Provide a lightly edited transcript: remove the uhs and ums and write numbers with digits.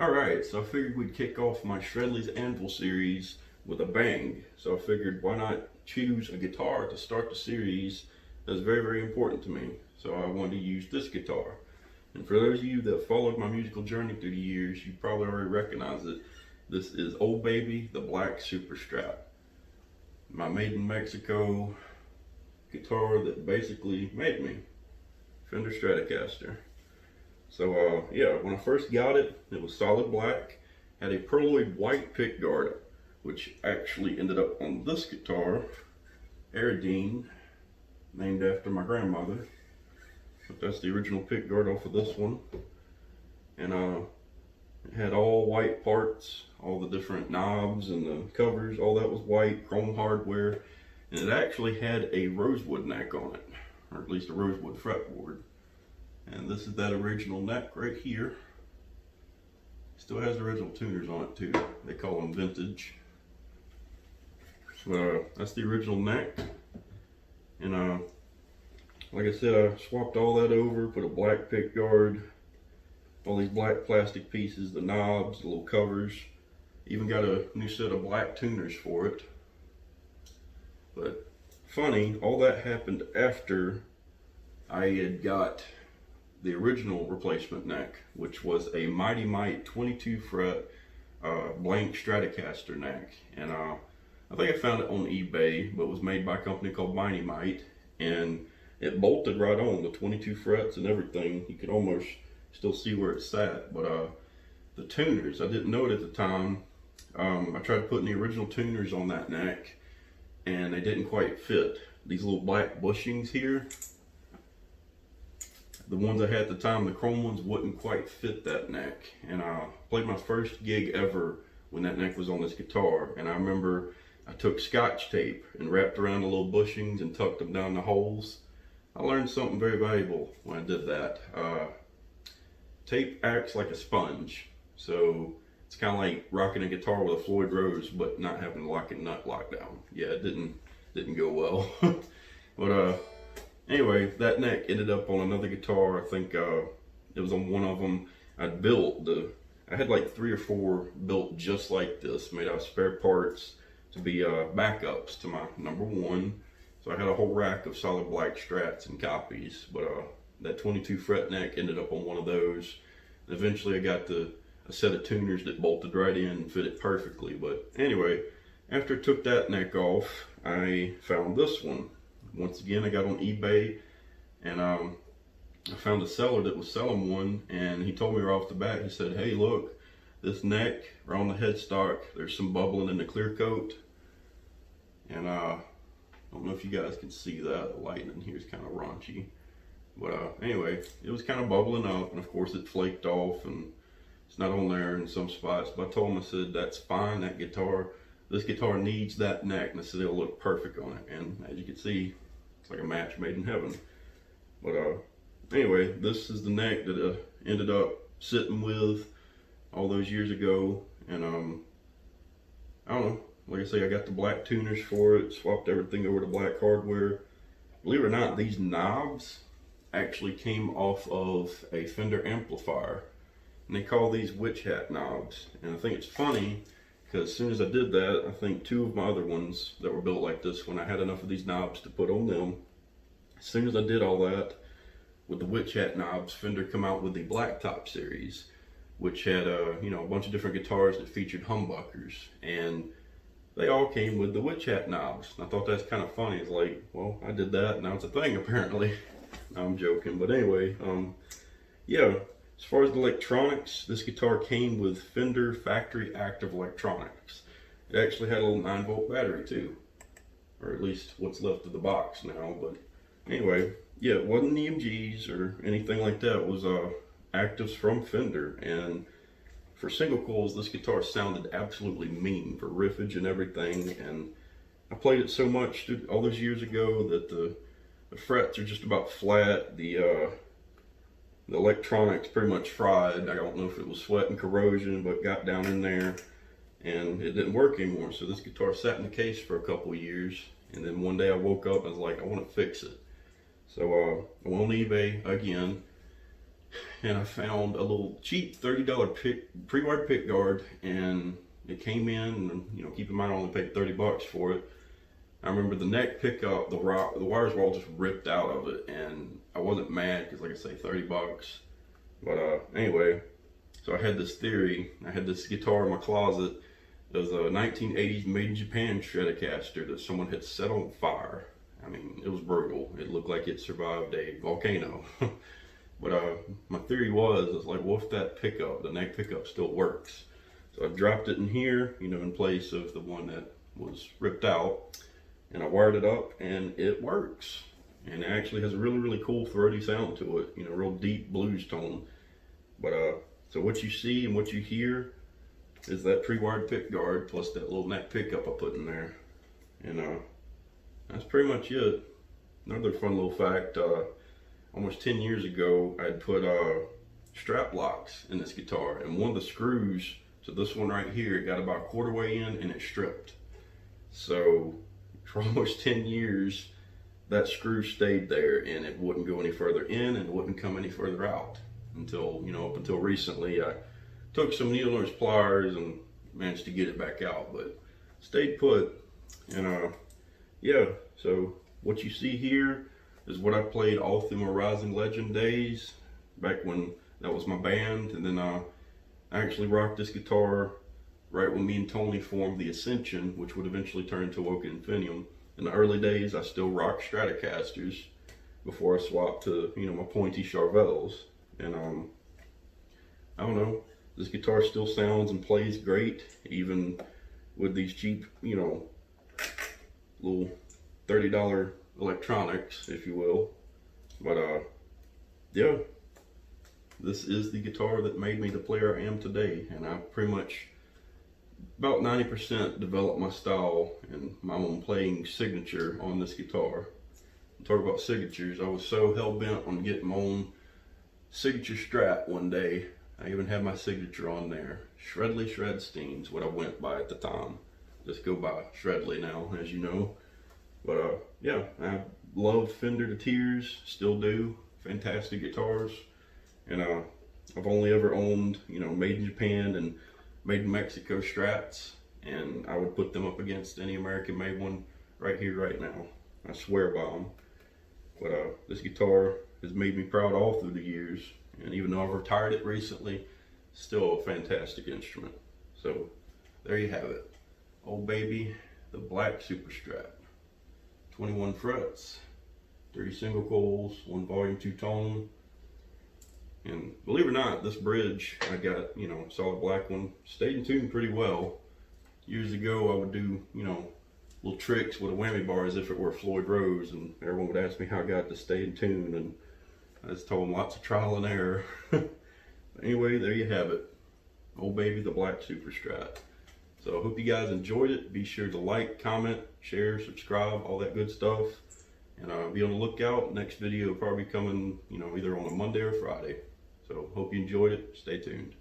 Alright, so I figured we'd kick off my Shredley's Anvil series with a bang. So I figured why not choose a guitar to start the series that's very, very important to me. So I wanted to use this guitar. And for those of you that followed my musical journey through the years, you probably already recognize it. This is Old Baby, the Black Super Strat. My made in Mexico guitar that basically made me. Fender Stratocaster. So yeah, when I first got it, it was solid black, had a pearloid white pickguard, which actually ended up on this guitar, Aradine, named after my grandmother. But that's the original pickguard off of this one. And it had all white parts, all the different knobs and the covers, all that was white, chrome hardware. And it actually had a rosewood neck on it, or at least a rosewood fretboard. And this is that original neck right here. Still has the original tuners on it too. They call them vintage. So that's the original neck. And like I said, I swapped all that over, put a black pick guard, all these black plastic pieces, the knobs, the little covers. Even got a new set of black tuners for it. But funny, all that happened after I had got the original replacement neck, which was a Mighty Mite 22 fret blank Stratocaster neck. And I think I found it on eBay, but it was made by a company called Mighty Mite, and it bolted right on the 22 frets and everything. You could almost still see where it sat. But the tuners, I didn't know it at the time. I tried putting the original tuners on that neck and they didn't quite fit. These little black bushings here, the ones I had at the time, the chrome ones, wouldn't quite fit that neck. And I played my first gig ever when that neck was on this guitar. And I remember I took Scotch tape and wrapped around the little bushings and tucked them down the holes. I learned something very valuable when I did that. Tape acts like a sponge. So it's kind of like rocking a guitar with a Floyd Rose, but not having the lock and nut lockdown. Yeah, it didn't go well. But anyway, that neck ended up on another guitar. I think it was on one of them. I had like 3 or 4 built just like this, made out of spare parts to be backups to my #1. So I had a whole rack of solid black Strats and copies, but that 22 fret neck ended up on one of those. And eventually I got a set of tuners that bolted right in and fit it perfectly. But anyway, after I took that neck off, I found this one. Once again, I got on eBay, and I found a seller that was selling one, and he told me right off the bat, he said, hey look, this neck right on the headstock, there's some bubbling in the clear coat. And I don't know if you guys can see that, the lighting in here is kind of raunchy. But anyway, it was kind of bubbling up, and of course it flaked off, and it's not on there in some spots. But I told him, I said, that's fine, this guitar needs that neck, and I said it'll look perfect on it. And as you can see, it's like a match made in heaven. But anyway, this is the neck that I ended up sitting with all those years ago. And I don't know, like I say, I got the black tuners for it, swapped everything over to black hardware. Believe it or not, these knobs actually came off of a Fender amplifier, and they call these witch hat knobs. And I think it's funny because as soon as I did that, I think 2 of my other ones that were built like this, when I had enough of these knobs to put on them, as soon as I did all that with the witch hat knobs, Fender come out with the Blacktop series, which had you know, a bunch of different guitars that featured humbuckers, and they all came with the witch hat knobs. And I thought that's kind of funny. It's like, well, I did that, now it's a thing apparently. No, I'm joking, but anyway, yeah. As far as the electronics, this guitar came with Fender factory active electronics. It actually had a little 9-volt battery too, or at least what's left of the box now. But anyway, yeah, it wasn't EMGs or anything like that. It was actives from Fender. And for single coils, this guitar sounded absolutely mean for riffage and everything. And I played it so much all those years ago that the frets are just about flat. The electronics pretty much fried. I don't know if it was sweat and corrosion, but got down in there and it didn't work anymore. So this guitar sat in the case for a couple of years, and then one day I woke up and I was like, I want to fix it. So I went on eBay again, and I found a little cheap $30 pre-wired pick guard, and it came in, and you know, keep in mind I only paid 30 bucks for it. I remember the neck pickup, the wires were all just ripped out of it, and I wasn't mad because, like I say, 30 bucks. But anyway, so I had this theory. I had this guitar in my closet. It was a 1980s made in Japan Stratocaster that someone had set on fire. I mean, it was brutal. It looked like it survived a volcano. But my theory was like, what if that pickup, the neck pickup, still works? So I dropped it in here, you know, in place of the one that was ripped out. And I wired it up, and it works. And it actually has a really, really cool throaty sound to it, you know, real deep blues tone. But so what you see and what you hear is that pre-wired pick guard plus that little neck pickup I put in there. And that's pretty much it. Another fun little fact, almost 10 years ago, I'd put strap locks in this guitar, and one of the screws, so this one right here, it got about a quarter way in and it stripped. So for almost 10 years, that screw stayed there, and it wouldn't go any further in and it wouldn't come any further out until, you know, up until recently. I took some needle nose pliers and managed to get it back out, but stayed put. And yeah, so what you see here is what I played all through my Rising Legend days, back when that was my band. And then I actually rocked this guitar right when me and Tony formed the Ascension, which would eventually turn into Woken Infinium. In the early days, I still rocked Stratocasters before I swapped to, you know, my pointy Charvels. And I don't know, this guitar still sounds and plays great, even with these cheap, you know, little $30 electronics, if you will. But yeah, this is the guitar that made me the player I am today, and I pretty much about 90% developed my style and my own playing signature on this guitar. Talk about signatures, I was so hell-bent on getting my own signature Strat one day, I even had my signature on there. Shredley Shredstein's what I went by at the time. Just go by Shredley now, as you know. But yeah, I love Fender to tears, still do. Fantastic guitars. And I've only ever owned, you know, made in Japan and made in Mexico Strats, and I would put them up against any American made one right here, right now. I swear by them. But this guitar has made me proud all through the years, and even though I've retired it recently, still a fantastic instrument. So there you have it. Old baby, the black Super Strat. 21 frets, 3 single coils, 1 volume 2 tone. And believe it or not, this bridge I got, you know, solid black one, stayed in tune pretty well. Years ago I would do, you know, little tricks with a whammy bar as if it were Floyd Rose, and everyone would ask me how I got to stay in tune, and I just told them lots of trial and error. Anyway, there you have it. Old baby, the black Super Strat. So I hope you guys enjoyed it. Be sure to like, comment, share, subscribe, all that good stuff. And be on the lookout. Next video will probably be coming, you know, either on a Monday or Friday. So hope you enjoyed it. Stay tuned.